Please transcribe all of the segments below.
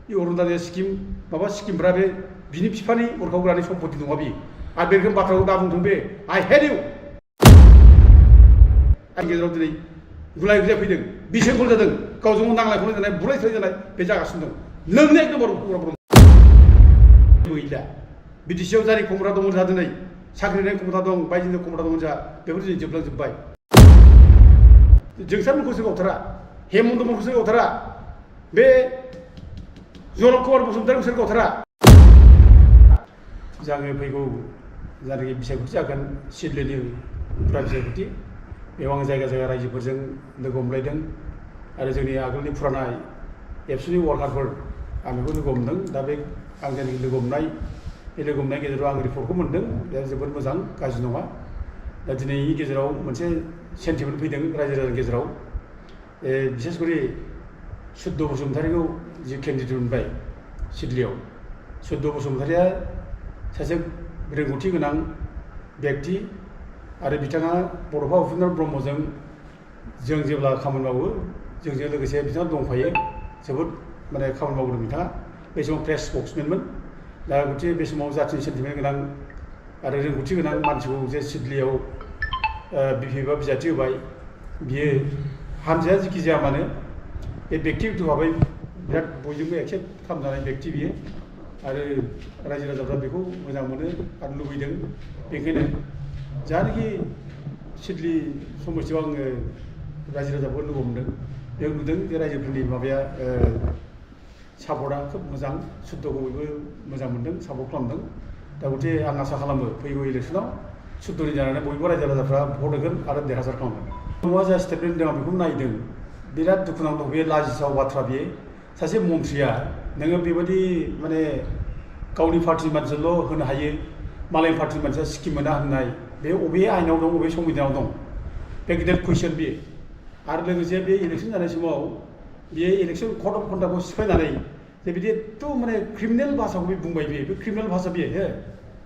이 오른다는 시킴 마바 시킴브라 बे बिनि बिफानि उरखावग्रानि सम्पति नङा बि आरो बे रोखोम बाथ्राखौ दा बुंथों बे I hate you आंनि गेजेराव दिनै गुलाय गुजाय फैदों बिसायख'ल जादों गावजों गाव नांलाय खमलाय जानाय बुलाय सोलाय जानाय बे जागासिनो दं नोंनो एकदम गैला बिटिसिआव जारि खमरा दङ जोंहा दिनै साख्रि होनाय खमरा दं बायदिनो खमरा दङ जोंहा बेफोर दिनै जोबलांजोब्बाय जोंसारमोनखौसो गावथारा हेमन्तमोनखौसो गावथारा बे जरब कुमार बसुमतारीखौसो गावथारा जोङो फैगौ जायनाखि बिसायख'थि जागोन सिडलिनि फुरा बिसायख'थि बेयाव आं जायगा जायगा रायजोफोरजों लोगो हमलायदों आरो जोंनि आगोलनि फुराना एबसुनि वार्कारफोर आं बेखौ लोगो हमदों दा बे आं जायनाखि लोगो हमनाय बे लोगो हमनायनि गेजेराव आं रिपर्टखौ मोन्दों दा जोबोद मोजां गाज्रि नङा दा दिनैनि गेजेराव मोनसे सेन्टिमेन्ट फैदों रायजो राजानि गेजेराव बिसेस करि सुद्ध बसुमतारीखौ जि केन्डिडेट मोनबाय सिडलियाव सुद्ध बसुमतारीया सासे रोंगौथि गोनां व्यक्ति आरो बिथाङा बड'फा उपेन्द्र ब्रह्मजों जों जेब्ला खामानि मावो जोंजों लोगोसे बिथाङा दंफायो जोबोद माने खामानि मावदों बिथाङा बे समाव प्रेस स्पक्समेनमोन दा गथिखे बे समाव जाथिनि सेन्टिमेन्ट गोनां आरो रोंगौथि गोनां मानसिखौ जे सिडलियाव बिपि बा बिजाथि होबाय बियो हानजाया जिखि जाया मानो बे व्यक्तिगत भाबै बिराद बयजोंबो एक्सेप्ट खालामजानाय व्यक्ति बियो आरो रायजो राजाफ्रा बेखौ मोजां मोनो आरो लुबैदों बेनिखायनो जानाखि सिडली समस्थियाव आङो रायजो राजाफोर लोगो हमदों बेयाव नुदों जे रायजोफोरनि माबाया सापर्टआ खोब मोजां सुद्धखौ बयबो मोजां मोनदों सापर्ट खालामदों दा गथिखे आं आसा खालामो फैगौ इलेक्सनाव सुद्धनि जानानै बयबो रायजो राजाफ्रा भट होगोन आरो देरहासार खालामगोन नङा जा स्टेटमेन्ट दं बेखौ नायदों बिराद दुखुनांथाव बे लाजिथाव बाथ्रा बियो सासे मन्थ्रिया नोङो बेबायदि माने गावनि पार्टिनि मानसिल' होनो हायो मालायनि पार्टिनि मानसिया स्किम मोना होननाय बे अबे आयेनाव दं अबे संबिधानाव दं बे गिदिर कुइसन बियो आरो लोगोसे बे इलेक्सन जानाय समाव बियो इलेक्सन कड अफ कन्डाक्टखौ सिफायनानै जे बिदि एथ' माने क्रिमिनेल भाषाखौ बे बुंबाय बियो बे क्रिमिनेल भाषा बियो हो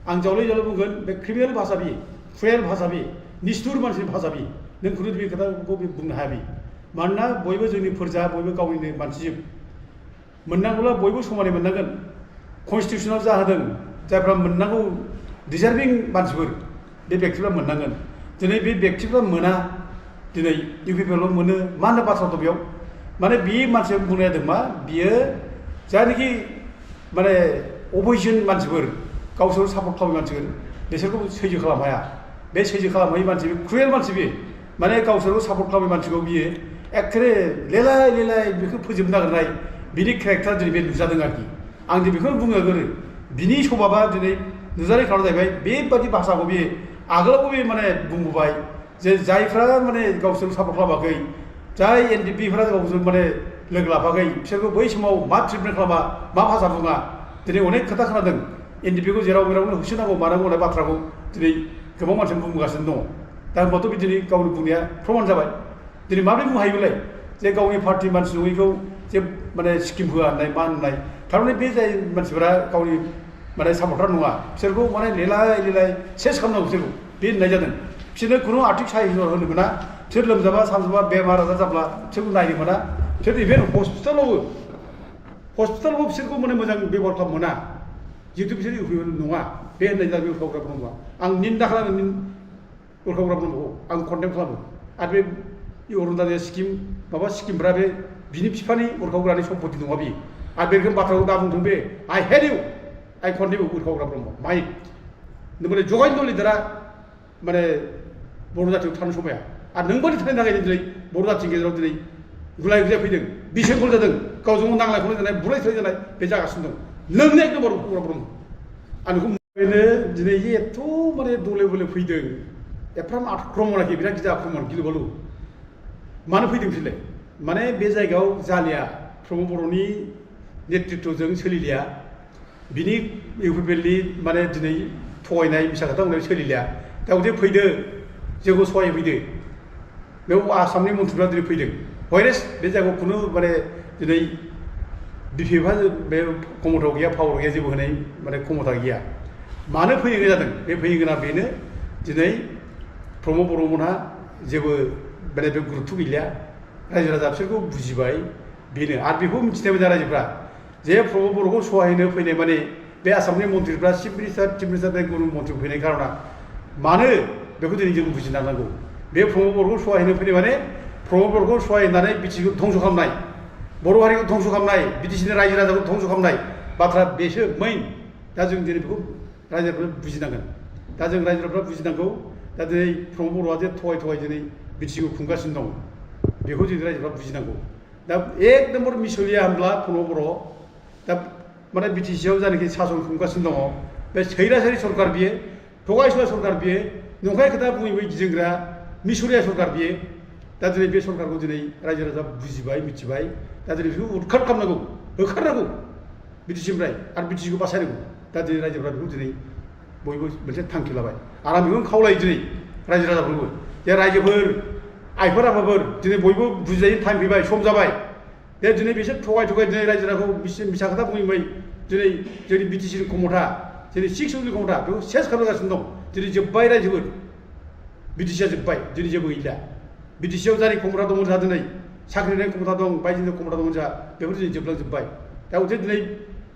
आं जावले जावले बुंगोन बे क्रिमिनेल भाषा बियो क्रुएल भाषा बियो निष्ठुर मानसिनि भाषा बियो नों खुनु बे खोथाखौ बे बुंनो हाया बियो मानोना बयबो जोंनि फोरजा बयबो गावनिनो मानसिजों मोननांगौब्ला बयबो समानै मोननांगोन कनस्टिटिउसनाव जा होदों जायफ्रा मोननांगौ डिजार्भिं मानसिफोर बे व्यक्तिफ्रा मोननांगोन दिनै बे व्यक्तिफ्रा मोना दिनै इउपिपिएलआव मोनो मा होननो बाथ्रा दं बेयाव माने बे मानसिया बुंनाय जादों मा बियो जायनाखि माने अपोजिसन मानसिफोर गावसोर सापर्ट खालामनाय मानसिफोर बिसोरखौ सैज्य खालामनो हाया बे सैज्य खालामहायै मानसि बे क्रुएल मानसि बे माने गावसोरखौ सापर्ट खालामनाय मानसिखौ बियो एखेबारे लेलाय लेलाय बेखौ फोजोबनो नागिरनाय बिनि केरेक्टार दिनै बे नुजादों आरोखि आं दिनै बेखौनो बुङो बिनि सभाबा दिनै नुजानाय खारन जाहैबाय बेबादि भाषाखौ बियो आगोलावबो बे माने बुंबोबाय जे जायफ्रा माने गावसोर सापर्ट खालामाखै जाय एनडिपिफ्रा गावसोर माने लोगो लाफाखै बिसोरखौ बै समाव मा ट्रिटमेन्ट खालामा मा भाषा बुङा दिनै अनेक खोथा खोनादों एनडिपिखौ जेराव मेरावनो होसोनांगौ मानांगौ होननाय बाथ्राखौ दिनै गोबां मानसिया बुंगासिनो दङ दा होनबाथ' दिनै गावनि बुंनाया प्रमान जाबाय दिनै माबोरै बुंनो हायोबालाय जे गावनि पार्टि मानसि नङैखौ जे माने स्किम होआ होननाय मा होननाय थारमाने बे जाय मानसिफोरा गावनि माने सापर्टार नङा बिसोरखौ माने लेलाय लेलाय सेस खालामनांगौ बिसोरखौ बे होननाय जादों बिसोरनो खुनु आर्थिक साहाय्य होनो मोना बिसोर लोमजाबा सानजाबा बेमार आजार जाब्ला बिसोरखौ नायनो मोना बिसोर इभेन हस्पिटालावबो बिसोरखौ माने मोजां बेबहार खालामनो मोना जिहेतु बिसोर इउपिपिएल नङा बे होननाय जादों उरखावग्रा ब्रह्मआ आं निन्दा खालामो उरखावग्रा ब्रह्मखौ आं कन्डेम खालामो आरो बे अरुण'दय स्किम माबा स्किमफ्रा बे बिनि बिफानि उरखावग्रानि सम्पति नङा बियो आरो बे रोखोम बाथ्राखौ दा बुंथों बे आइ हेट इउ आइ कन्डेम उरखावग्रा ब्रह्म माइ माने जगायन्त लिडारा माने बर' जाथियाव थानो समाया आरो नोंबादि थानायनि थाखायनो दिनै बर' जाथिनि गेजेराव दिनै गुलाय गुजाय फैदों बिसायख'ल जादों गावजों गाव नांलाय खमलाय जानाय बुलाय सोलाय जानाय बे जागासिनो दं नोंनो एकदम उरखावग्रा ब्रह्म आं बेखौ बेनो दिनै एथ' माने दले बले फैदों एफ्राम आक्रमण आरोखि बिराद गिदिर आक्रमण गिलु बालु मानो फैदों बिसोरलाय माने बे जायगायाव जालिया प्रमद बर'नि नेतृत्वजों सोलिलिया बिनि इउपिपिएलनि माने दिनै थगायनाय मिसा खोथा बुंनाय सोलिलिया दा गथिखे फैदो जोंखौ सहाय फैदो बेयाव आसामनि मन्थ्रिफ्रा दिनै फैदों हयरेस बे जायगायाव खुनु माने दिनै बिपिएफआ बे क्षमतायाव गैया पावार गैया जेबो होनाय माने क्षमता गैया मानो फैनो जादों बे फैनो गोनां बेनो दिनै प्रमद बर'मोनहा जेबो माने बे गुरुत्व गैलिया रायजो राजा बिसोरखौ बुजिबाय बेनो आरो बेखौ मिथिनाय बायदि रायजोफ्रा जे प्रमद बर'खौ सहाय होनो फैनाय माने बे आसामनि मन्थ्रिफ्रा चिफ मिनिस्टार गुबुन मन्थ्रि फैनाय खार'ना मानो बेखौ दिनै जों बुजिना लानांगौ। बे प्रमद बर'खौ सहाय होनो फैनाय माने प्रमद बर'खौ सहाय होनानै बिटिसिखौ धंस' खालामनाय, बर' हारिखौ धंस' खालामनाय, बिटिसिनि रायजो राजाखौ धंस' खालामनाय बाथ्रा बेसो मेइन। दा जों दिनै बेखौ रायजोफ्रा बुजिनांगोन। दा जों रायजोफ्रा बुजिनांगौ। दा दिनै प्रमद बर'आ जे थगाय दिनै बिटिसिखौ खुंगासिनो दं, बेखौ जों रायजोफ्रा बुजिनांगौ। दा एक नम्बर मिसलिया होनब्ला प्रमद बर' दा माने बिटिसिआव जायनाखि सासन खुंगासिनो दङ, बे सैरासारि सरकार बियो, थगायसुला सरकार बियो, नंखाय खोथा बुङै गिदिंग्रा मिसलिया सरकार बियो। दा दिनै बे सरकारखौ दिनै रायजो राजा बुजिबाय, मिथिबाय। दा दिनै बेखौ उदखार खालामनांगौ, होखारनांगौ बिटिसिनिफ्राय आरो बिटिसिखौ बासायनांगौ। दा दिनै रायजोफ्रा बेखौ दिनै बयबो मोनसे थांखि लाबाय आरो आं बेखौनो खावलायो दिनै रायजो राजाफोरखौ जे रायजोफोर, आइफोर आफाफोर दिनै बयबो बुजिनायनि टाइम फैबाय, सम जाबाय। दे दिनै बिसोर थगाय दिनै रायजो राजाखौ मिसा खोथा बुङै दिनै जोंनि बिटिसिनि क्षमता, जोंनि 6 इउनिटनि क्षमता बेखौ सेस खालामगासिनो दं। दिनै जोब्बाय रायजोफोर, बिटिसिआ जोब्बाय, दिनै जेबो गैला। बिटिसिआव जाय क्षमता दंमोन जोंहा दिनै साख्रि होनाय क्षमता दं, बायदिनि क्षमता दंमोन जोंहा, बेफोर दिनै जोबलांजोब्बाय। दा दिनै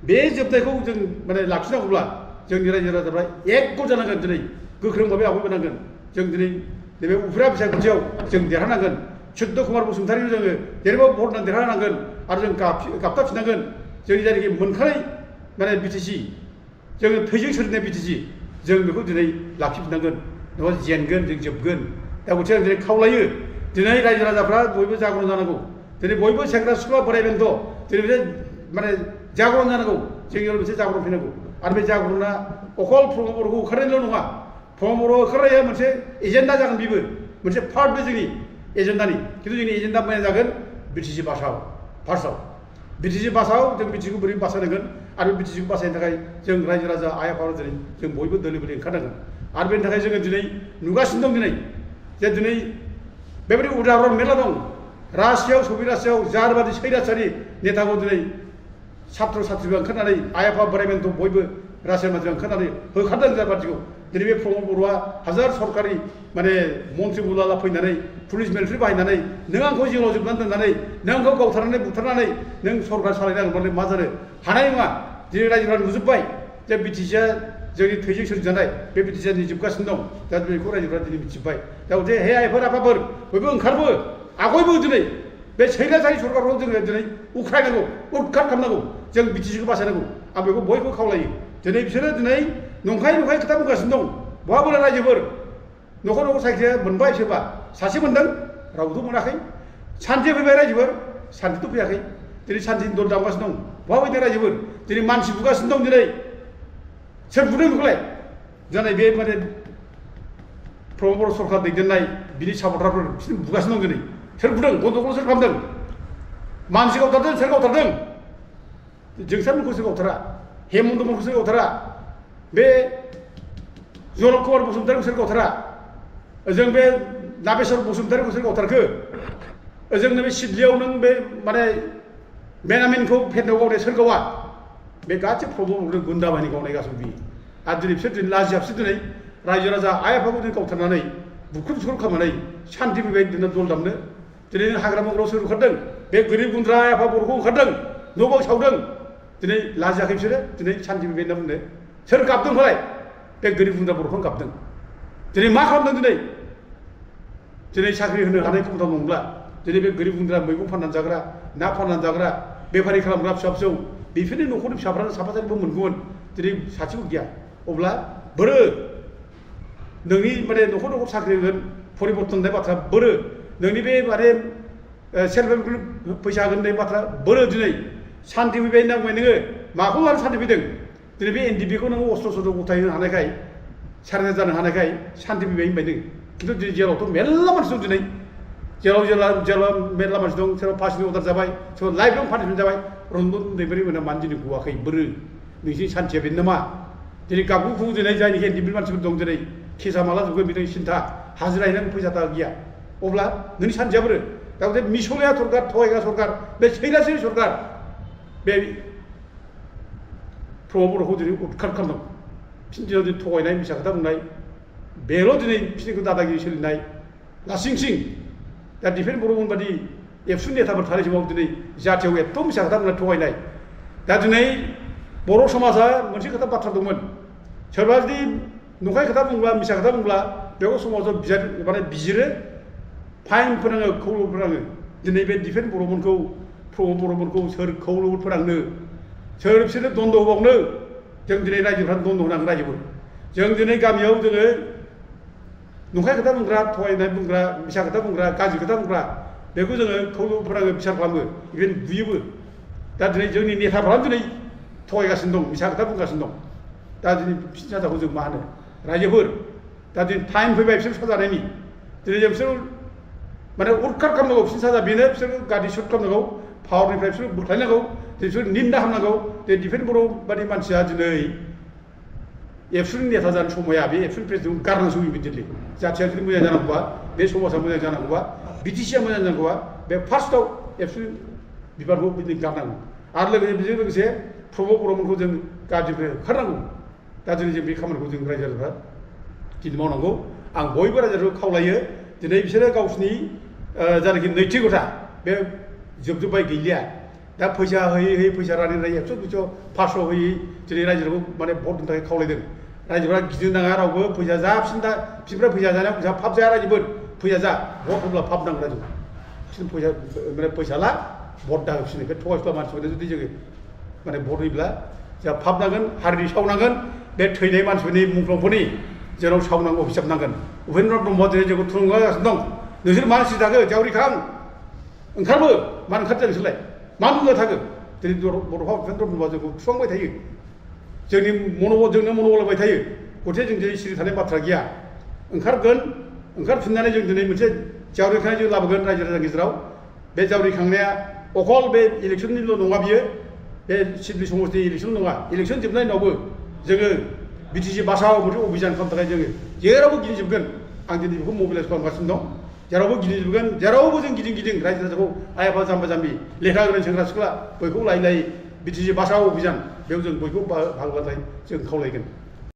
बे जोबनायखौ जों माने लाखिनांगौब्ला जोंनि रायजो राजाफ्रा एकगट जानांगोन, दिनै गोख्रों भाबै आवगायबोनांगोन। जों दिनै नैबे उफ्रा बिसायख'थियाव जों देरहानांगोन। सत्य कुमार बसुमतारिखौ जोङो जेरैबाबो भट होनानै देरहानांगोन आरो जों गाबथाफिननांगोन। जोंनि जायनाखि मोनखानाय माने बिटिसि, जोङो थैजों सोरजिनाय बिटिसि, जों बेखौ दिनै लाखिफिननांगोन, नङाबा जेनगोन, जों जोबगोन। दा गथिखे आं दिनै खावलायो, दिनै रायजो राजाफ्रा बयबो जागरण जानांगौ। दिनै बयबो सेंग्रा सिख्ला बोराय बेन्थ' दिनै बे माने जागरण जानांगौ। जोंनियाव मोनसे जागरण फैनांगौ आरो बे जागरना अखल प्रमद बर'खौ होखारनायल' नङा, प्रमद बर' होखारनाया मोनसे एजेन्डा जागोन, बेबो मोनसे पार्ट बे जोंनि एजेन्डानि। खिन्थु जोंनि एजेन्डा मेना जागोन बिटिसि बासाव, फार्स्टआव बिटिसि बासाव जों बिटिसिखौ बोरै बासायनांगोन आरो बिटिसिखौ बासायनो थाखाय जों रायजो राजा आइ आफाफोरा दिनै जों बयबो दोलो ओंखारनांगोन। आरो बेनि थाखाय जोङो दिनै नुगासिनो दं दिनै जे दिनै बेबायदि उदाहरन मेरला दं। रासियाव सौबिरासियाव जारबादि सैरासारि नेताखौ दिनै सात्र साथ्रिफ्रा ओंखारनानै आइ आफा बोराय बेन्थ' बयबो रासिया मानसिफ्रा ओंखारनानै होखारदों जारबादिखौ। दिनै बे प्रमद बर'आ हाजार सरकारि माने मन्थ्रि बुलाला फैनानै पुलिस मिलिटारि बाहायनानै नों आंखौ जेलाव जोबनानै दोननानै नों आंखौ गावथारनानै बुथारनानै नों सरकार सालायनांगोन माने मा जानो हानाय नङा। दिनै रायजोफ्रा नुजोब्बाय जे बिटिसिआ जोंनि थैजों सोरजिजानाय, बे बिटिसिआ जोबगासिनो दं। दा बेखौ रायजोफ्रा दिनै मिथिबाय। दा जे हे आइफोर आफाफोर बयबो ओंखारबो आगयबो दिनै बे सैरासारि सरकारखौ जोङो दिनै उख्रायनांगौ, उदखार खालामनांगौ, जों बिटिसिखौ बासायनांगौ। आं बेखौ बयबो खावलायो। दिनै बिसोरो दिनै नंखाय खोथा बुंगासिनो दं। बहा बोला रायजोफोर न'खर सायख'या मोनबाय, सोरबा सासे मोनदों, रावबोथ' मोनाखै। सान्थि फैबाय रायजोफोर, सान्थिथ' फैयाखै। दिनै सान्थिनि दल दामगासिनो दं। बहा फैदों रायजोफोर? दिनै मानसि बुगासिनो दं। दिनै सोर बुदों बेखौलाय? जानाय बे माने प्रमद बर' सरकार दैदेननाय बिनि सापर्टारफोर बिसोर बुगासिनो दं। दिनै सोर बुदों? गन्दगल सोर खालामदों? मानसि गावथारदों, सोर गावथारदों? जोंसारमोनखौ सोर गावथारा? हेमन्तमोनखौ सोर गावथारा? बे जनक कुमार बसुमतारिखौ सोर गावथारा? जों बे नागेश्वर बसुमतारिखौ सोर गावथारखो? जोंनो बे सिदलियाव नों बे माने बेनामिनखौ फेटनायाव गावनाय सोर गावा? बे गासैबो प्रमद बर'नि गुन्दा बाहिनी गावनाय गासैबो बियो। आरो दिनै बिसोर दिनै लाजिहाबसो दिनै रायजो राजा आइ आफाखौ दिनै गावथारनानै बुख्रुब सुख्रुब खालामनानै सान्थि फैबाय दिनै दल दामनो। दिनै हाग्रा बंग्रायाव सोर ओंखारदों? बे गोरिब गुन्द्रा आइ आफा बर'खौ ओंखारदों, न' बां सावदों। दिनै लाजियाखै बिसोरो? दिनै सान्थि फैबाय होनना बुंनो सोर गाबदों फालाय? बे गोरिब गुन्द्रा बर'खौनो गाबदों। दिनै मा खालामदों? दिनै साख्रि होनो हानाय क्षमता दंब्ला दिनै बे गोरिब गुन्द्रा मैगं फाननानै जाग्रा, ना फाननानै जाग्रा, बेफारि खालामग्रा फिसा फिसौ बेफोरनि न'खरनि फिसाफ्रानो साफा सानैबो मोनगौमोन। दिनै सासेबो गैया। अब्ला बोरो नोंनि माने न'खर साख्रि होगोन, परिबर्तन होननाय बाथ्रा बोरो नोंनि बे माने सेल्फ हेल्प ग्रुप फैसा होगोन होननाय बाथ्रा बोरो दिनै सान्थि फैबाय होनना बुंबाय नोङो। माखौ लानो सान्थि फैदों? दिनै बे एनडिपिखौ नोङो अस्त्र सस्त्र गथायनो हानायखाय, सारेन्डार जानो हानायखाय सान्थि फैबाय होनबाय नों। खिन्थु दिनै जेलावथ' मेरला मानसि दं। दिनै जेराव मेरला मानसि दं। सोरबा फासिनि अर्डार जाबाय, सोरबा लाइफ लं पानिशमेन्ट जाबाय। रन्जन दैमारि मोना मानो दिनै गवाखै? बोरो नोंसिनि सान्थिया बेनो नामा? दिनै गाबगु दिनै जायनिखि एनडिपि मानसिफोर दं दिनै केसा माला जोबगोन बिदि सिन्था, हाजिरा हैनांगौ फैसा थाखा गैया। अब्ला नोंनि सान्थिया बोरो? दा बे मिसलिया सरकार, थगायग्रा सरकार, बे सैरासारि सरकार, बे प्रमद बर'खौ दिनै उदखार खालामदों। बिसोरनि दिनाव दिनै थगायनाय, मिसा खोथा बुंनाय, बेल' दिनै बिसोरनिखौ दादागिरि सोलिनाय लासिं सिं। दा दिफेन बर'मोन बादि एबसु नेताफोर थानाय समाव दिनै जाथियाव एथ' मिसा खोथा बुंनाय, थगायनाय, दा दिनै बर' समाजा मोनसे खोथा बाथ्रा दंमोन सोरबा जुदि नंखाय खोथा बुंब्ला मिसा खोथा बुंब्ला बेखौ समाजाव बिजिरो फाइन फोनाङो खौलौ फोनाङो दिनै बे डिफेन्स बर'मोनखौ प्रमद बर'मोनखौ सोर खौलौ फोनांनो सोर बिसोरनो दन्द होबावनो जों दिनै रायजोफ्रानो दन्द होनांगोन रायजोफोर जों दिनै गामियाव जोङो नंखाय खोथा बुंग्रा थगायनाय बुंग्रा मिसा खोथा बुंग्रा गाज्रि खोथा बुंग्रा बेखौ जोङो खौलौ फोनाङो बिसार खालामो इभेन बुयोबो दा दिनै जोंनि नेताफ्रानो दिनै थगायगासिनो दं मिसा खोथा बुंगासिनो दं दा दिनै बिसोरनि साजाखौ जों मा होनो रायजोफोर दा दिनै टाइम फैबाय बिसोर साजानायनि दिनै जों बिसोर माने उदखार खालामनांगौ बिसोरनि साजा बेनो बिसोरखौ गाज्रि सुट खालामनांगौ पावारनिफ्राय बिसोर बोख्लायनांगौ बिसोर निन्दा खालामनांगौ जे डिफेन्स बर' बादि मानसिया दिनै एबसुनि नेता जानो समाया बे एबसुनि प्रेसिडेन्टखौ गारनांसौ इमिडियेटलि जाथिया जुदि मोजां जानांगौबा बे समाजा मोजां जानांगौबा बिटिसिआ मोजां जानांगौबा बे फार्स्टआव एबसुनि बिबानखौ बिदिनो गारनांगौ आरो बेजों लोगोसे प्रमद बर'मोनखौ जों गाज्रिनिफ्राय होखारनांगौ दा दिनै जों बे खामानिखौ जों रायजो राजाफ्रा दिनै मावनांगौ आं बयबो रायजोफोरखौ खावलायो दिनै बिसोरो गावसिनि जायनाखि नैतिकता बे जोबजोब्बाय गैलिया दा फैसा होयै होयै फैसा रानै रानै 100 200 500 होयै दिनै रायजोफोरखौ माने भट होनो थाखाय खावलायदों रायजोफ्रा गिदिर नाङा रावबो फैसा जा बिसोरनिफ्राय फैसा जानायाव फैसा फाब जाया रायजोफोर फैसा जा भट होब्ला फाब नांगौ रायजो बिसोर फैसा माने फैसा ला भट दा होफिनो बे थगायसुला मानसिफोरनो जुदि जोङो माने भट होयोब्ला जोंहा फाब नांगोन हारिनि सावनांगोन बे थैनाय मानसिफोरनि मुंख्लंफोरनि जेराव सावनांगौ हिसाब नांगोन उपेन्द्र ब्रह्मआ दिनै जोंखौ थुलुंगागासिनो दं नोंसोर मा सिरि थाखो जावरिखां ओंखारबो मानो ओंखारदों नोंसोरलाय मा बुंनो थाखो दिनै बड'फा उपेन्द्र ब्रह्मआ जोंखौ थुफांबाय थायो जोंनो मनबल होबाय थायो गथे जों दिनै सिरि थानाय बाथ्रा गैया ओंखारगोन ओंखारफिननानै जों दिनै मोनसे जावरिखांनाय जों लाबोगोन रायजो राजानि गेजेराव बे जावरिखांनाया अकल बे इलेक्सननिल' नङा बियो बे सिडलि समस्ति इलेक्सन नङा इलेक्सन जोबनायनि उनावबो जोङो बिटिसि बासाव मोनसे अभियान खालामनो थाखाय जोङो जेरावबो गिदिंजोबगोन आं दिनै बेखौ मबिलाइज खालामगासिनो दं जेरावबो गिदिंजोबगोन जेरावबो जों गिदिं रायजो राजाखौ आइ आफा जाम्बा जाम्बि लेखा गोरों सेंग्रा सिख्ला बयखौबो लायै बिटिसि बासाव अभियान बेयाव जों बयखौबो बाहागो लानाय जों खावलायगोन